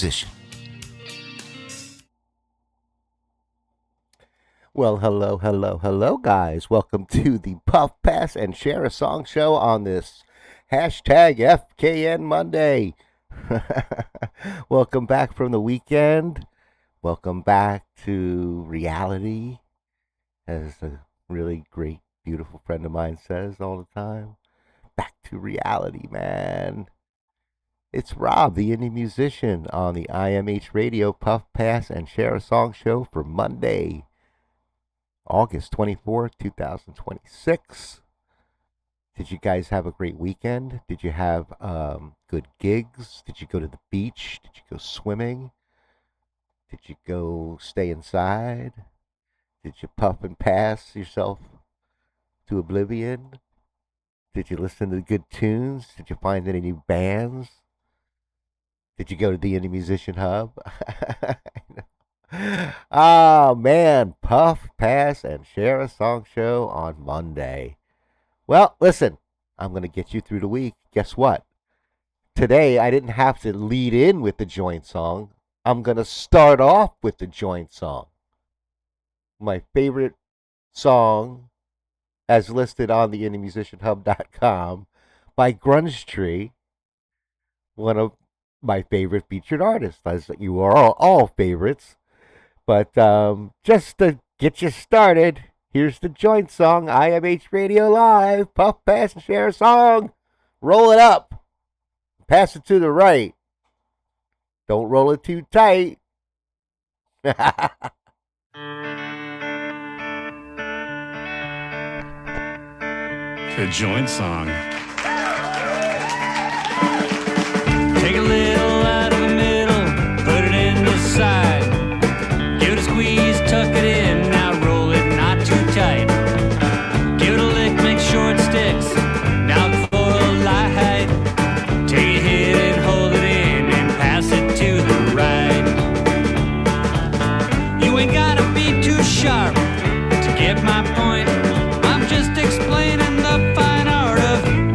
Position. Well, hello, guys. Welcome to the Puff, Pass, and Share a Song show on this hashtag FKN Monday. Welcome back from the weekend. Welcome back to reality, as a really great, beautiful friend of mine says all the time. Back to reality, man. It's Rob, the indie musician, on the IMH Radio Puff, Pass, and Share a Song show for Monday, August 24th, 2026. Did you guys have a great weekend? Did you have good gigs? Did you go to the beach? Did you go swimming? Did you go stay inside? Did you puff and pass yourself to oblivion? Did you listen to good tunes? Did you find any new bands? Did you go to the Indie Musician Hub? Oh, man. Puff, pass, and share a song show on Monday. Well, listen, I'm going to get you through the week. Guess what? Today, I didn't have to lead in with the joint song. I'm going to start off with the joint song. My favorite song, as listed on the IndieMusicianHub.com, by Grunge Tree, one of my favorite featured artists, as you are all favorites. But just to get you started, here's the joint song, IMH Radio Live, Puff, Pass, and Share a Song. Roll it up. Pass it to the right. Don't roll it too tight. The joint song. Take a little out of the middle, put it in the side. Give it a squeeze, tuck it in, now roll it not too tight. Give it a lick, make sure it sticks, now for a light. Take a hit and hold it in and pass it to the right. You ain't gotta be too sharp to get my point. I'm just explaining the fine art of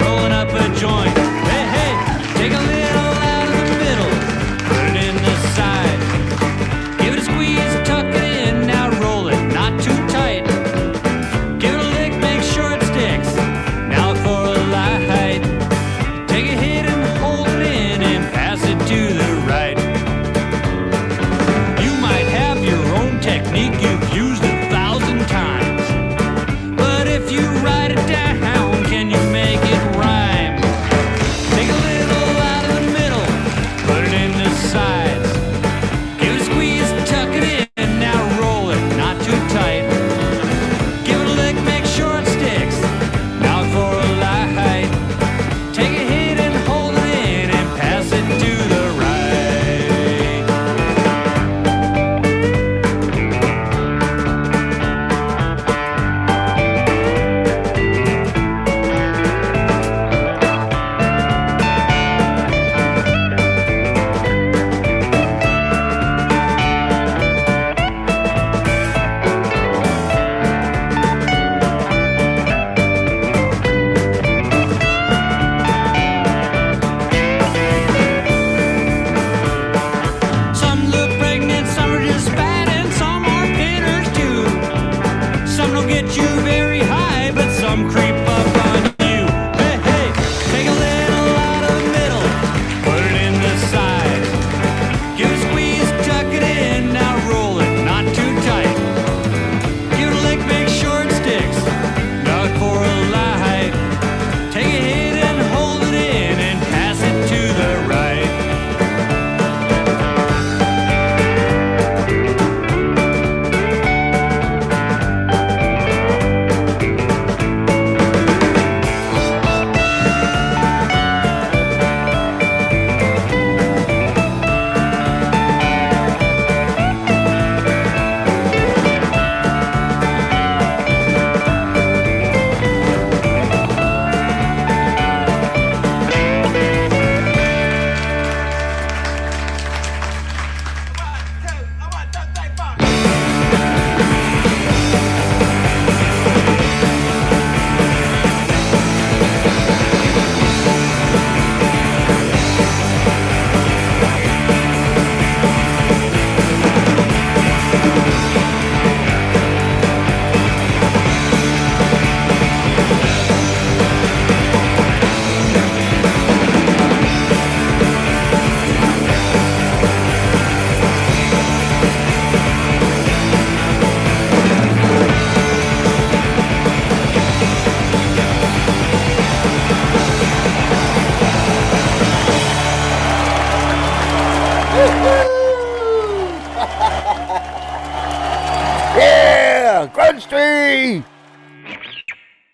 Grunge Tree!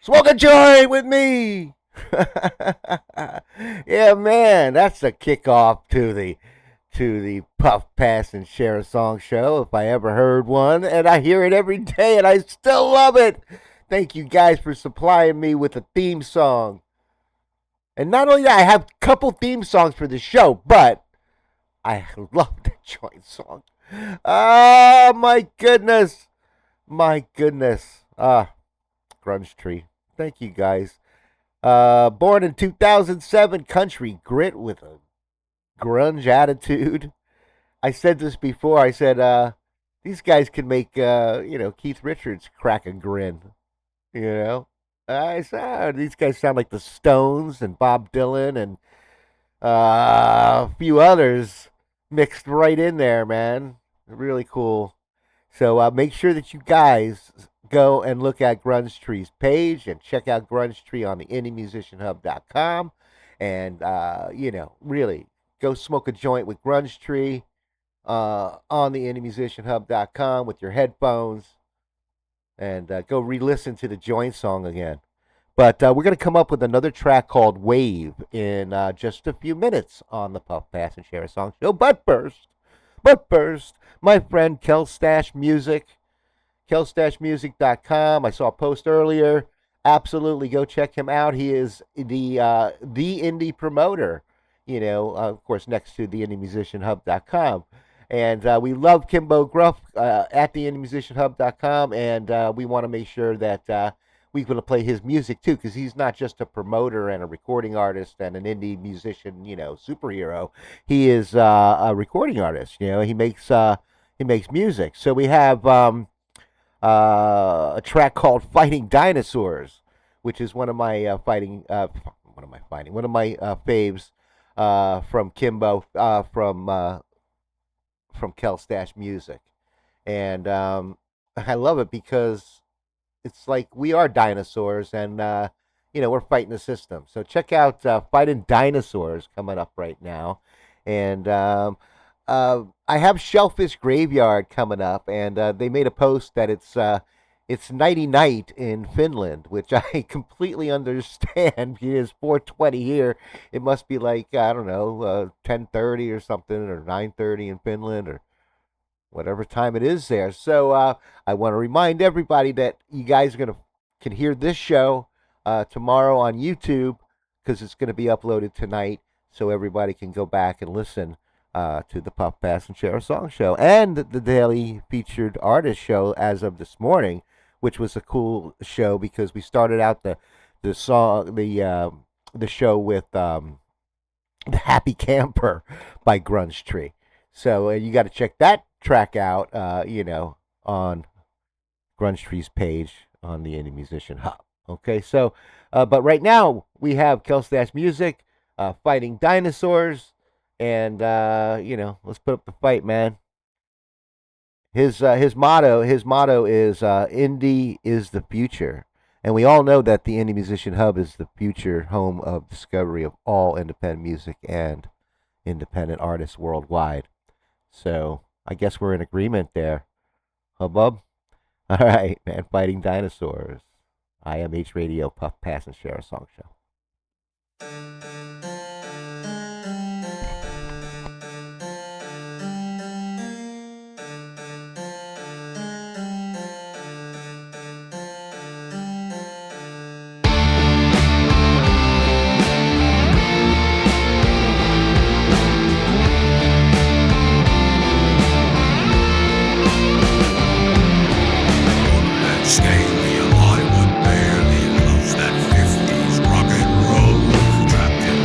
Smoke a joint with me! Yeah, man, that's the kickoff to the Puff, Pass, and Share a Song show, if I ever heard one, and I hear it every day, and I still love it. Thank you guys for supplying me with a theme song. And not only that, I have a couple theme songs for the show, but I love the joint song. Oh, my goodness. My goodness. Grunge Tree. Thank you, guys. Born in 2007, country grit with a grunge attitude. I said this before. I said, these guys can make, Keith Richards crack a grin. You know? I said, these guys sound like the Stones and Bob Dylan and a few others mixed right in there, man. Really cool. So make sure that you guys go and look at Grunge Tree's page and check out Grunge Tree on the IndieMusicianHub.com. And, really go smoke a joint with Grunge Tree on the IndieMusicianHub.com with your headphones. And go re-listen to the joint song again. But we're going to come up with another track called Wave in just a few minutes on the Puff, Pass, and Share a Song show. But first, my friend Kelstash Music, kelstashmusic.com. I saw a post earlier. Absolutely go check him out. He is the indie promoter, of course, next to the IndieMusicianHub.com. And we love Kimbo Gruff at the IndieMusicianHub.com, and we want to make sure that we're going to play his music too, because he's not just a promoter and a recording artist and an indie musician, superhero. He is a recording artist. He makes music. So we have a track called "Fighting Dinosaurs," which is one of my faves from Kimbo from Kelstash Music, and I love it because it's like we are dinosaurs, and we're fighting the system. So check out "Fighting Dinosaurs" coming up right now, and I have Shellfish Graveyard coming up, and they made a post that it's nighty night in Finland, which I completely understand. It is 4:20 here. It must be like 10:30 or something, or 9:30 in Finland, or whatever time it is there. So I want to remind everybody that you guys can hear this show tomorrow on YouTube, because it's going to be uploaded tonight, so everybody can go back and listen to the Puff, Pass, and Share a Song show, and the daily featured artist show as of this morning, which was a cool show because we started out the show with the Happy Camper by Grunge Tree. So you got to check that track out, on Grunge Tree's page on the Indie Musician Hub. Okay, so but right now we have Kelstash Music, "Fighting Dinosaurs." And let's put up the fight, man. His motto is "Indie is the future," and we all know that the Indie Musician Hub is the future home of discovery of all independent music and independent artists worldwide. So I guess we're in agreement there, hubbub. All right, man. "Fighting Dinosaurs," IMH Radio, Puff, Pass, and Share a Song show. Scaly Hollywood barely loves that 50s rock and roll. Trapped in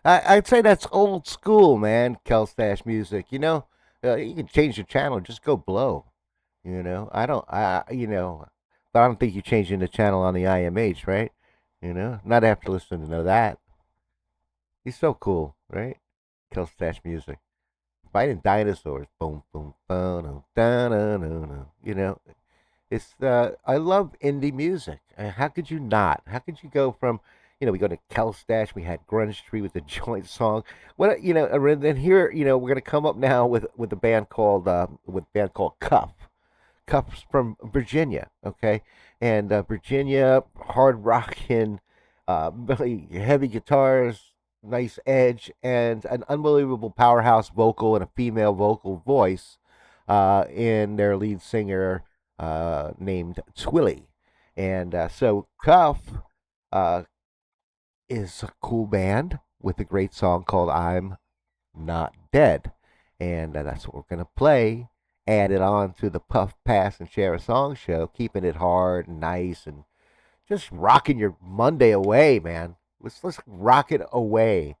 I'd say that's old school, man. Kelstash music. You can change the channel, just go blow. I don't. But I don't think you're changing the channel on the IMH, right? Not after listening to that. He's so cool, right? Kelstash music. Fighting dinosaurs. Boom, boom, boom, da, da, da, da. It's I love indie music. How could you not? How could you go from we go to Kelstash. We had Grunge Tree with the joint song. What and then here we're gonna come up now with a band called Cuff. Cuff's from Virginia, okay, and Virginia hard rocking, really heavy guitars, nice edge, and an unbelievable powerhouse vocal and a female vocal voice in their lead singer named Twilly. And so Cuff uh, is a cool band with a great song called I'm Not Dead. And that's what we're going to play. Add it on to the Puff, Pass, and Share a Song show, keeping it hard and nice and just rocking your Monday away, man. Let's rock it away.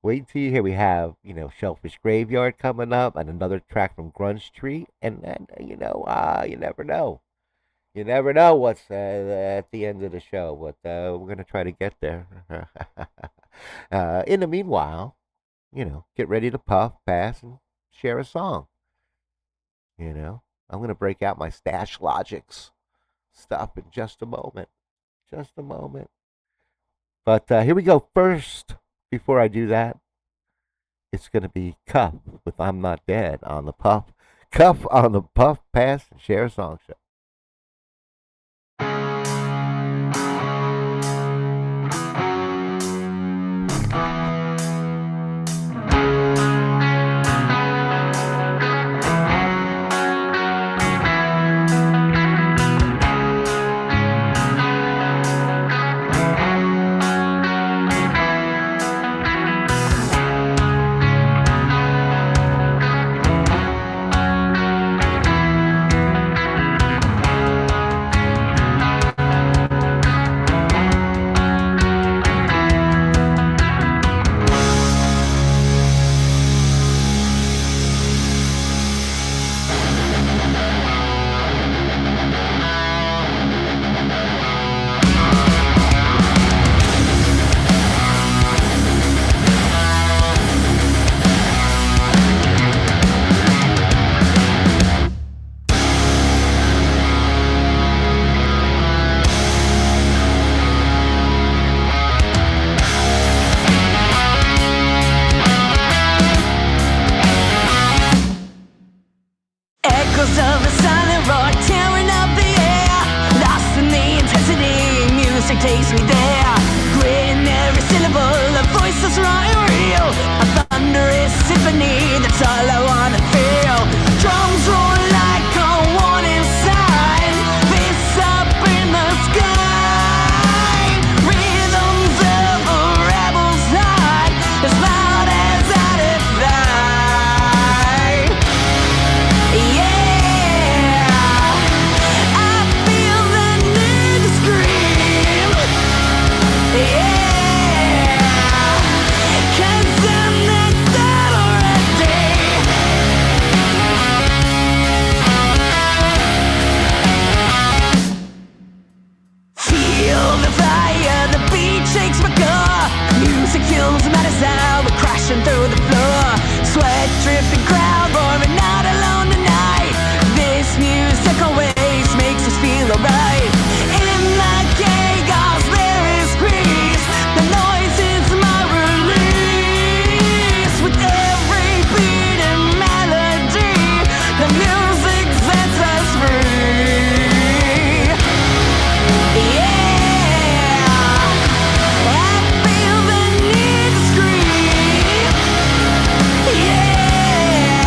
Wait till you hear we have, Shellfish Graveyard coming up and another track from Grunge Tree. And then, you never know. You never know what's at the end of the show, but we're going to try to get there. In the meanwhile, get ready to puff, pass, and share a song. I'm going to break out my Stash Logics stuff in just a moment. Just a moment. But here we go. First, before I do that, it's going to be Cuff with I'm Not Dead on the Puff. Cuff on the Puff, Pass, and Share a Song show. Takes me there, gritting every syllable, a voice that's raw and real, a thunderous symphony, that's all I wanna feel. Drums roll like a warning sign, fists up in the sky, rhythms of a rebel's heart, as loud as I defy. Yeah, I feel the need to scream. Yeah, 'cause I'm not dead already. Feel the fire, the beat shakes my core. Music fuels the matters out, we're crashing through the floor. Sweat dripping, crowd roaring, not alone tonight. This music always makes us feel alright. In the chaos there is peace. The noise is my release. With every beat and melody, the music sets us free. Yeah, I feel the need to scream. Yeah.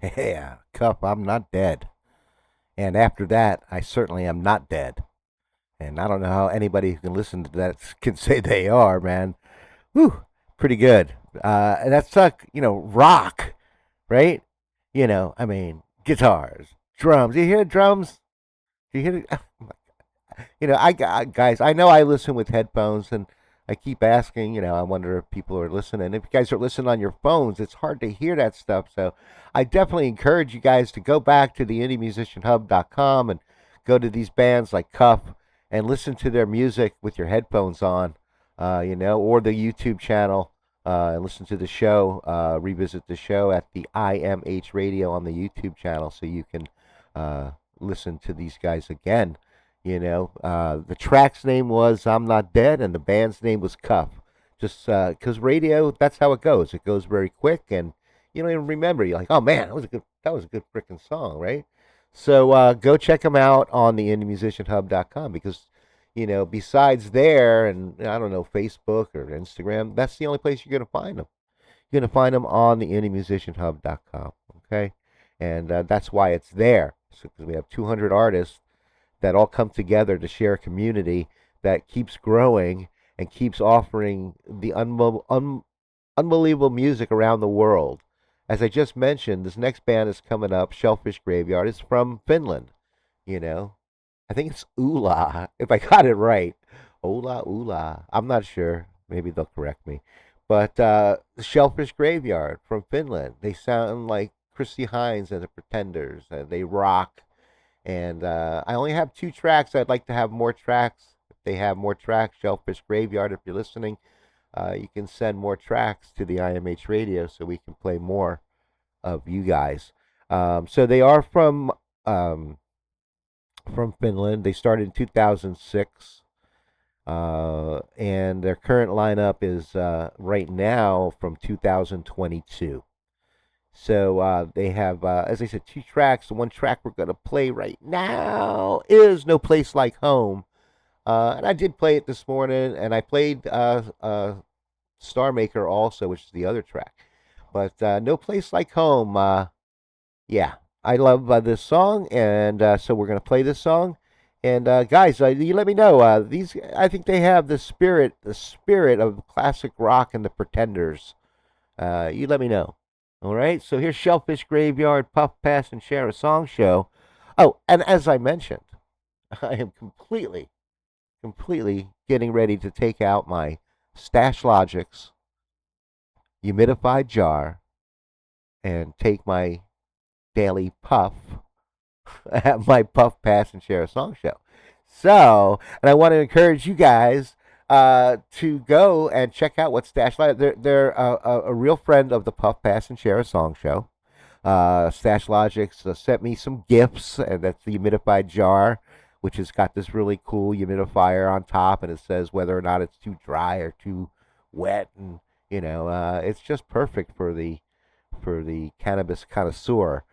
Yeah, Cuff, I'm not dead. And after that, I certainly am not dead. And I don't know how anybody who can listen to that can say they are, man. Whew, pretty good. And that's like, rock, right? I mean, guitars, drums. You hear drums? You hear? Guys, I know I listen with headphones, and I keep asking. I wonder if people are listening. If you guys are listening on your phones, it's hard to hear that stuff. So I definitely encourage you guys to go back to the indiemusicianhub.com and go to these bands like Cuff and listen to their music with your headphones on, or the YouTube channel. And listen to the show, revisit the show at the IMH Radio on the YouTube channel, so you can listen to these guys again. The track's name was "I'm Not Dead" and the band's name was Cuff. Just because radio, that's how it goes. It goes very quick, and you don't even remember. You're like, oh man, that was a good freaking song, right? So go check them out on the indiemusicianhub.com, because besides there, and I don't know, Facebook or Instagram, that's the only place you're going to find them. You're going to find them on the indiemusicianhub.com, okay? And that's why it's there. So, because we have 200 artists that all come together to share a community that keeps growing and keeps offering the unbelievable music around the world. As I just mentioned, this next band is coming up, Shellfish Graveyard. It's from Finland, I think it's Ula, if I got it right. Ula. I'm not sure. Maybe they'll correct me. But Shellfish Graveyard from Finland. They sound like Christy Hines and the Pretenders. They rock. And I only have 2 tracks. I'd like to have more tracks. If they have more tracks, Shellfish Graveyard, if you're listening, you can send more tracks to the IMH Radio so we can play more of you guys. So they are from Finland. They started in 2006, and their current lineup is right now from 2022. So they have, as I said, 2 tracks. The one track we're going to play right now is "No Place Like Home," and I did play it this morning, and I played "Star Maker" also, which is the other track. But "No Place Like Home," yeah. I love this song, and so we're going to play this song. And guys, you let me know. I think they have the spirit of classic rock and the Pretenders. You let me know. All right. So here's Shellfish Graveyard, Puff Pass and Share a Song Show. Oh, and as I mentioned, I am completely getting ready to take out my Stash Logics humidified jar and take my daily puff at my Puff Pass and Share a Song Show. So, and I want to encourage you guys to go and check out what Stash Logic. They're a real friend of the Puff Pass and Share a Song Show. Stash Logics sent me some gifts, and that's the humidified jar, which has got this really cool humidifier on top, and it says whether or not it's too dry or too wet, and it's just perfect for the cannabis connoisseur.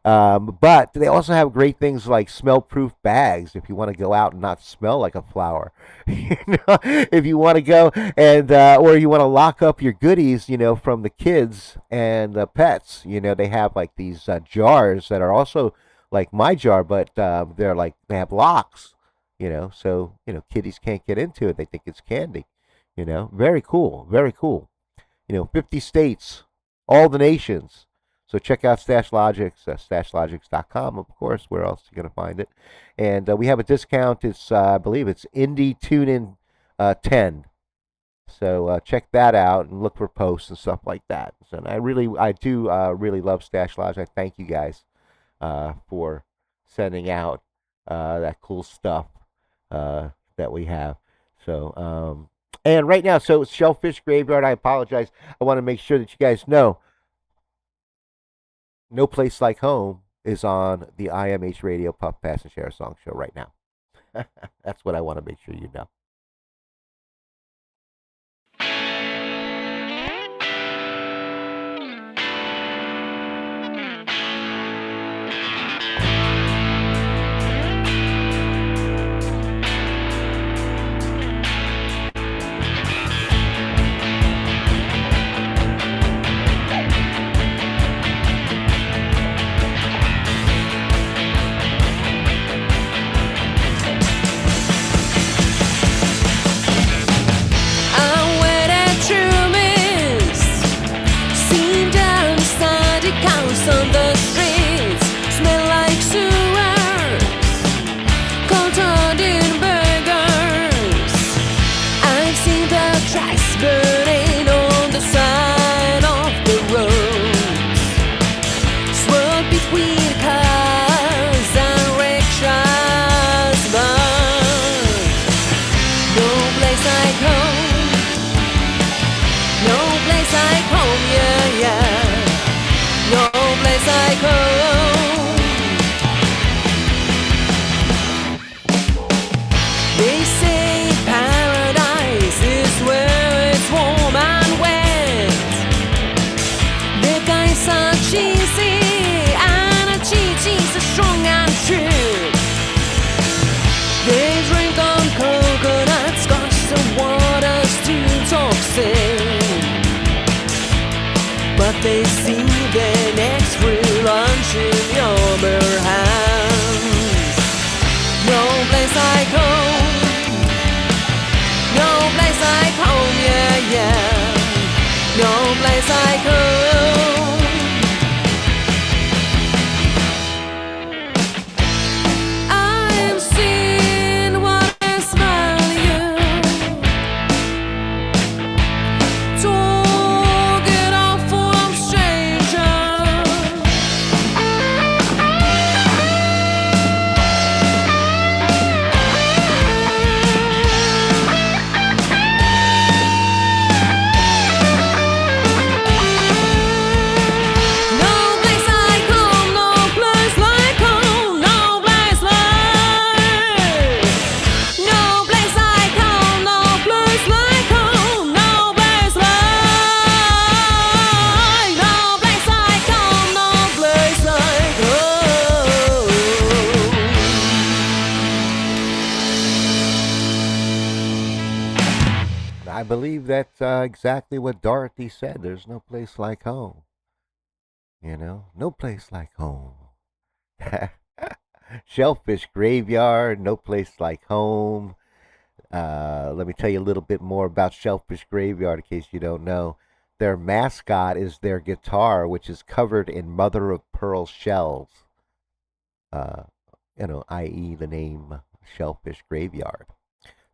But they also have great things like smell-proof bags if you want to go out and not smell like a flower. If you want to go and or you want to lock up your goodies, from the kids and the pets. They have like these jars that are also like my jar, but they're like they have locks. So kiddies can't get into it. They think it's candy. Very cool, very cool. 50 states, all the nations. So check out Stash Logics, stashlogics.com, of course. Where else are you going to find it? And we have a discount. It's, I believe it's Indie TuneIn 10. So check that out and look for posts and stuff like that. So I do really love Stash Logic. I thank you guys for sending out that cool stuff that we have. So, and right now, so it's Shellfish Graveyard. I apologize. I want to make sure that you guys know No Place Like Home is on the IMH Radio Puff Pass and Share a Song Show right now. That's what I want to make sure you know. place I go. They say paradise is where it's warm and wet. The guys are cheesy and the cheese is strong and true. They drink on coconuts cause the water's too toxic. But they see their next free lunch in your bare hands. No place like home. No place like home, yeah, yeah. No place like home. I'm seeing what is value. Talk it off for I'm stranger. No place like home, no place like home, no place like. No place like home, no place like home, no place like. No place like home, no place like home. I believe that's exactly what Dorothy said. There's no place like home. You know, no place like home. Shellfish Graveyard, no place like home. Let me tell you a little bit more about Shellfish Graveyard in case you don't know. Their mascot is their guitar, which is covered in mother of pearl shells. I.e. the name Shellfish Graveyard.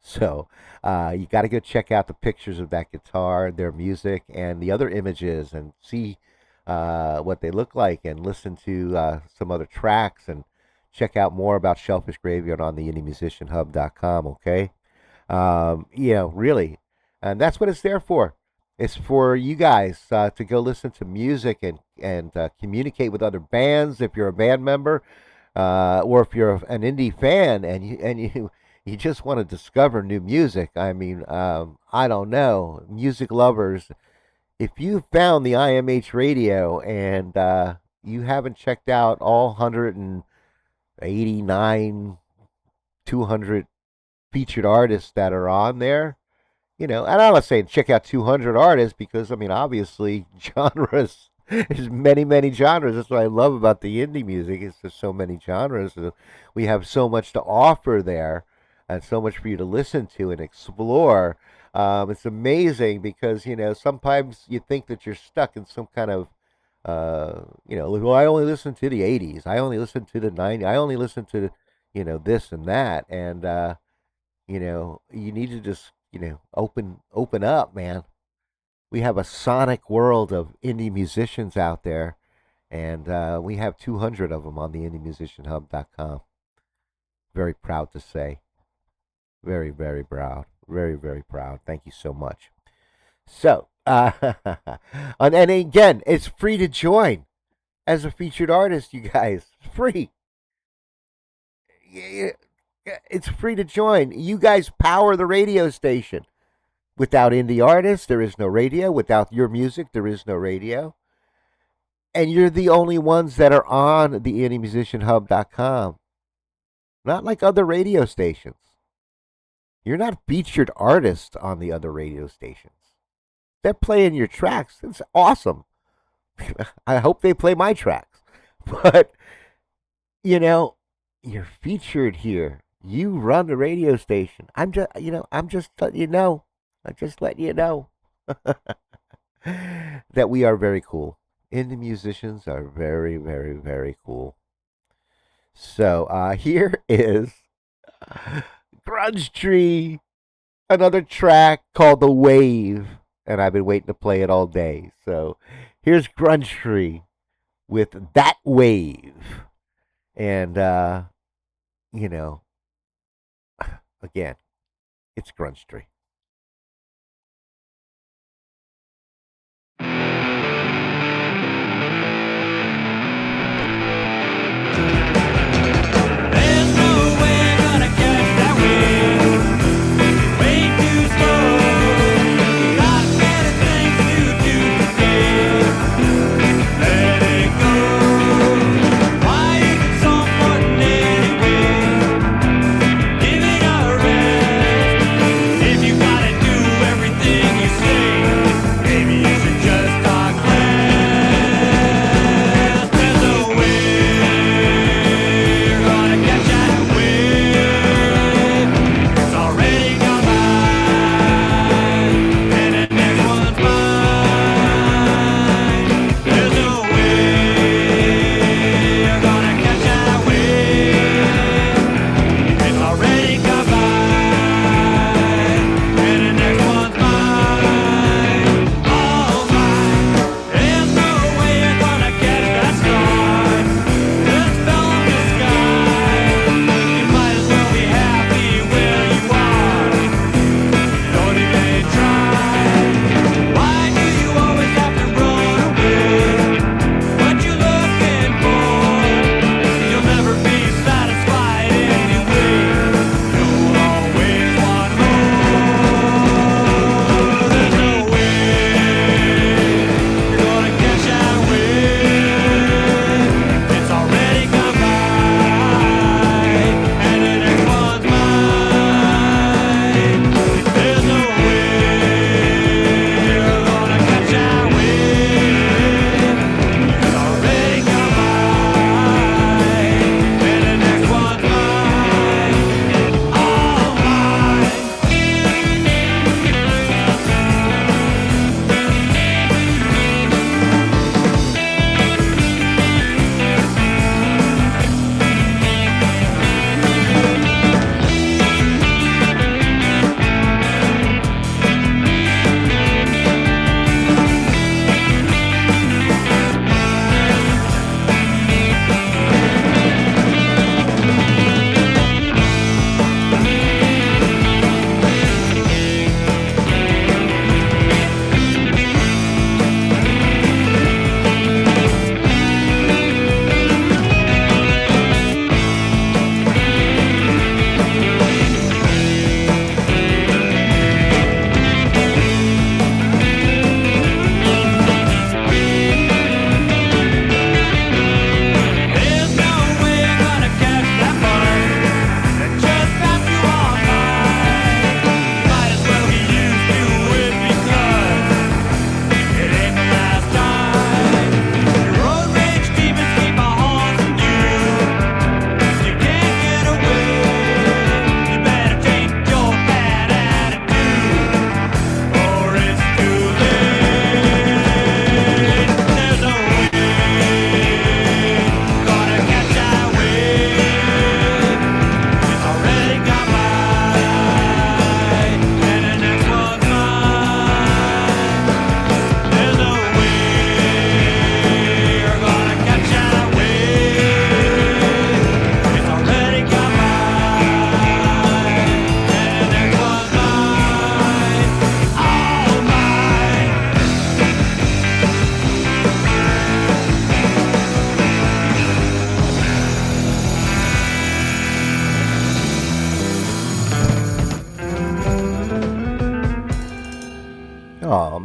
So you got to go check out the pictures of that guitar, their music, and the other images, and see what they look like, and listen to some other tracks, and check out more about Shellfish Graveyard on the indiemusicianhub.com. Okay, really, and that's what it's there for. It's for you guys to go listen to music and communicate with other bands if you're a band member, or if you're an indie fan and you just want to discover new music. I mean, I don't know, music lovers. If you found the IMH Radio and you haven't checked out all 189, 200 featured artists that are on there, and I'm not saying check out 200 artists because, I mean, obviously, genres, there's many, many genres. That's what I love about the indie music. It's just so many genres. We have so much to offer there and so much for you to listen to and explore. It's amazing because, sometimes you think that you're stuck in some kind of, well, I only listen to the 80s. I only listen to the 90s. I only listen to, this and that. And, you need to just, open up, man. We have a sonic world of indie musicians out there. And we have 200 of them on the indiemusicianhub.com. Very proud to say. Very, very proud. Very, very proud. Thank you so much. So, and again, it's free to join as a featured artist, you guys. Free. It's free to join. You guys power the radio station. Without indie artists, there is no radio. Without your music, there is no radio. And you're the only ones that are on the indiemusicianhub.com. Not like other radio stations. You're not featured artists on the other radio stations. They're playing your tracks. It's awesome. I hope they play my tracks. But, you're featured here. You run the radio station. I'm just letting you know. I'm just letting you know that we are very cool. Indie musicians are very, very, very cool. So here is Grunge Tree, another track called The Wave, and I've been waiting to play it all day. So here's Grunge Tree with That Wave. And, again, it's Grunge Tree.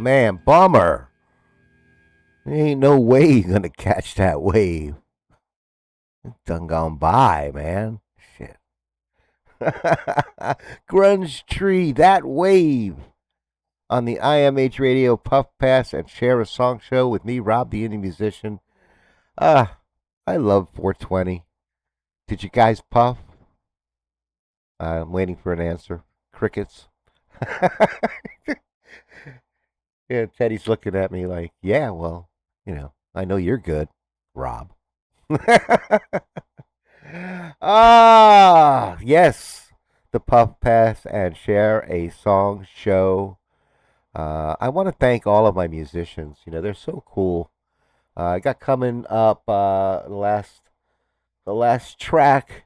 man, bummer. There ain't no way you're gonna catch that wave. It's done gone by, man. Shit. Grunge Tree, That Wave. On the IMH Radio Puff Pass and Share a Song show with me, Rob the Indie Musician. I love 420. Did you guys puff? I'm waiting for an answer. Crickets. Yeah, Teddy's looking at me like, yeah, well, I know you're good, Rob. Yes, the Puff Pass and Share a Song show. I want to thank all of my musicians. They're so cool. I got coming up the last track,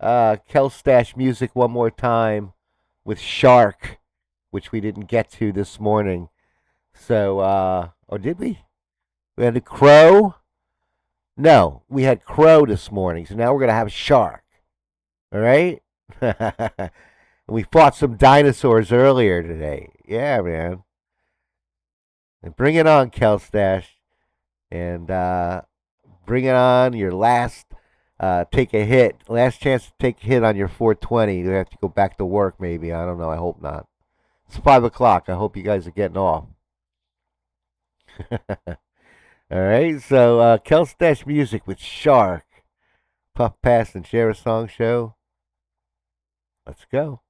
Kel Stash Music one more time with Shark, which we didn't get to this morning. So, or did we? We had a Crow? No, we had Crow this morning. So now we're going to have Shark. All right? We fought some dinosaurs earlier today. Yeah, man. And bring it on, Kel Stash. And bring it on your last take a hit. Last chance to take a hit on your 420. You have to go back to work maybe. I don't know. I hope not. It's 5 o'clock. I hope you guys are getting off. All right. So Kel Stash Music with Shark. Puff Pass and Share a Song show. Let's go.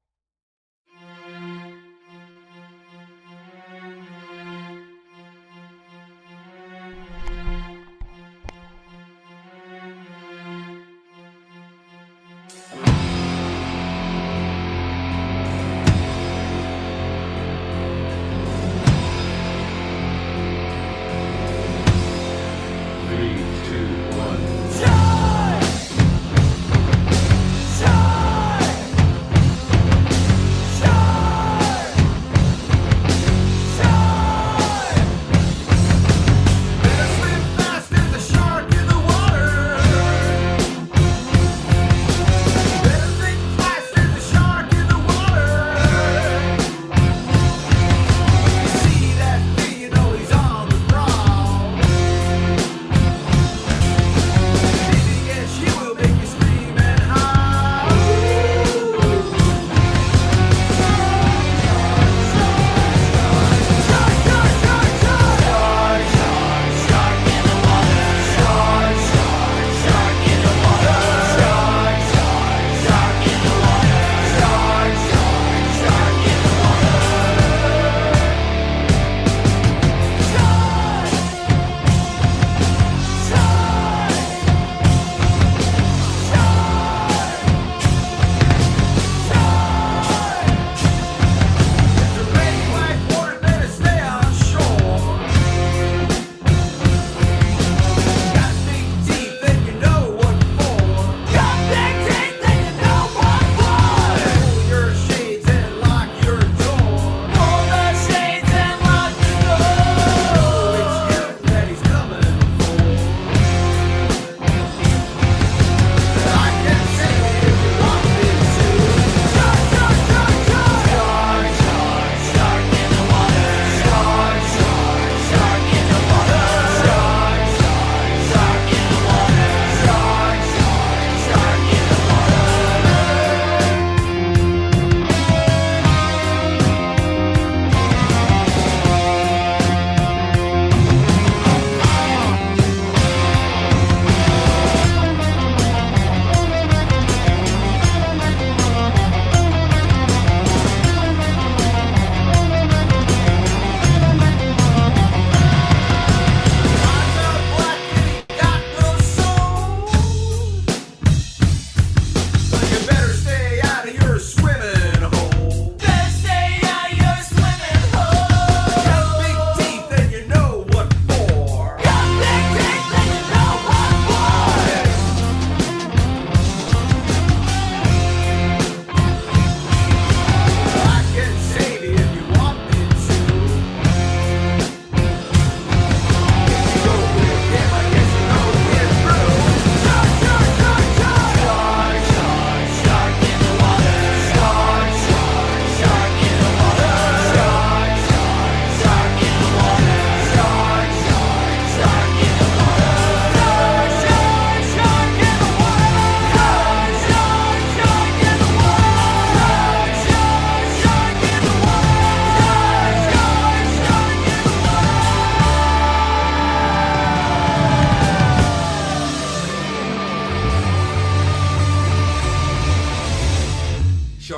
Shine! Shine!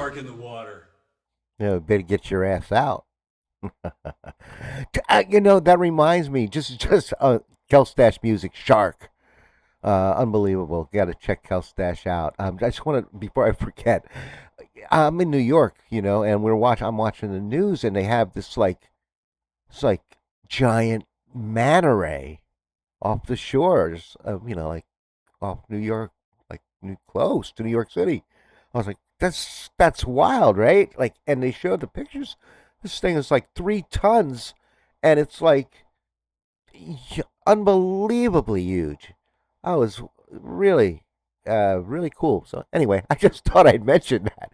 shark in the water. Better get your ass out. That reminds me. Just Kelstash Music Shark. Unbelievable. Got to check Kelstash out. I just want to, before I forget, I'm in New York, and I'm watching the news, and they have this it's like giant manta ray off the shores of, like off New York, like close to New York City. I was like, that's wild, right? Like, and they showed the pictures. This thing is like 3 tons, and it's like unbelievably huge. I was really, really cool. So anyway, I just thought I'd mention that.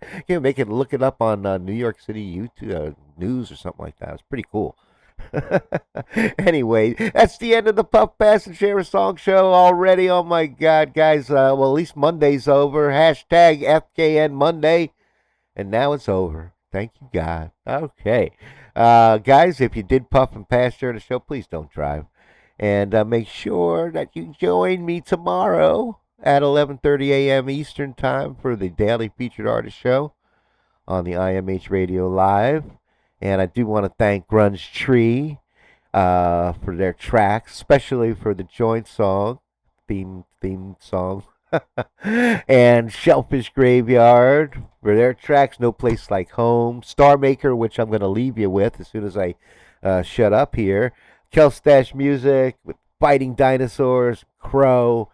Look it up on New York City YouTube news or something like that. It's pretty cool. Anyway, that's the end of the Puff Pass and Share a Song show already. Oh my God, guys! Well, at least Monday's over. Hashtag FKN Monday, and now it's over. Thank you, God. Okay, guys, if you did puff and pass during the show, please don't drive, and make sure that you join me tomorrow at 11:30 a.m. Eastern Time for the Daily Featured Artist Show on the IMH Radio Live. And I do want to thank Grunge Tree for their tracks, especially for the joint song, theme song, and Shellfish Graveyard for their tracks, No Place Like Home, Star Maker, which I'm going to leave you with as soon as I shut up here, Kelstash Music with Fighting Dinosaurs, Crow,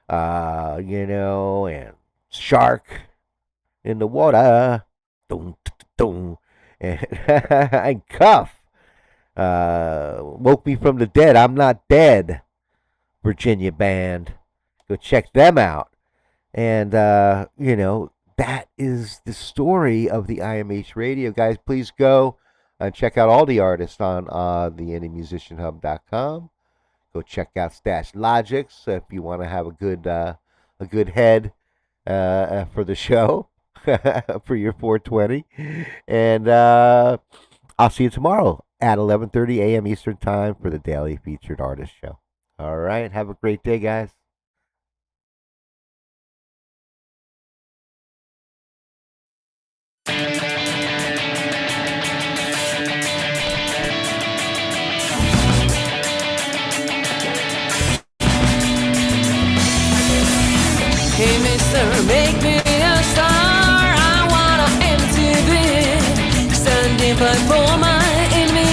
and Shark in the Water, dun, dun, dun. And Cuff, Woke Me From the Dead, I'm Not Dead, Virginia band. Go check them out. And, that is the story of the IMH Radio. Guys, please go and check out all the artists on the indiemusicianhub.com. Go check out Stash Logics if you want to have a good head for the show. For your 420. And I'll see you tomorrow at 11:30 a.m. Eastern Time for the Daily Featured Artist Show. All right. Have a great day, guys. Hey, mister, make me a star. But for my invitation,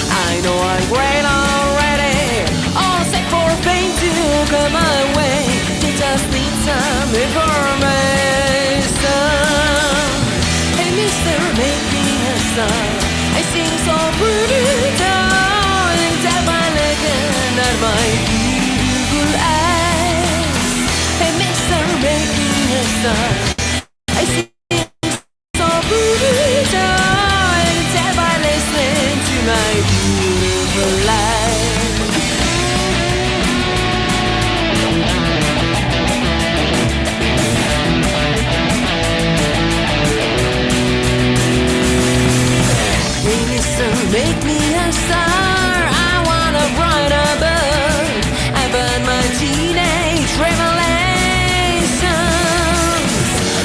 I know I'm great already, all set for fame to come my way. You just need some information. Hey, mister, make me a star. I sing so pretty, darling, tap my leg and at my beautiful eyes. Hey, mister, make me a star. I sing my beautiful life. Hey, mister, make me a star. I want a brighter bird. I burn my teenage revelations.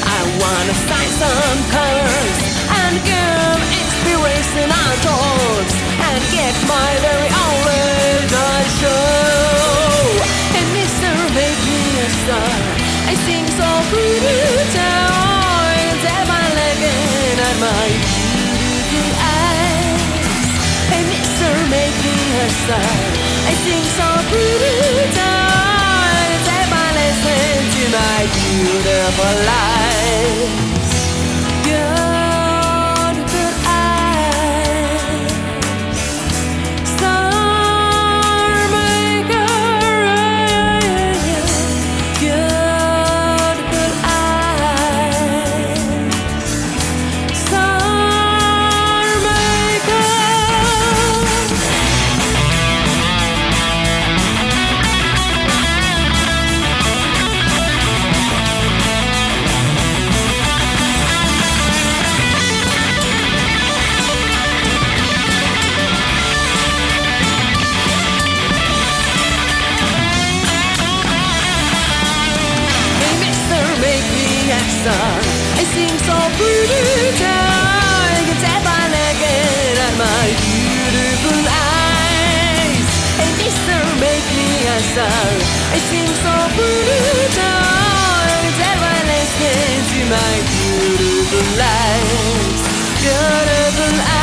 I want to sign some colors and give inspiration outdoors and get my very own red night show. And mister, make me a star. I sing so pretty, darling, tap my leg and at my beautiful eyes. Hey, mister, make me a star. I sing so pretty, darling, tap my leg to my beautiful lives. Yeah. It seems so brutal that I listen to my beautiful lies, beautiful lies.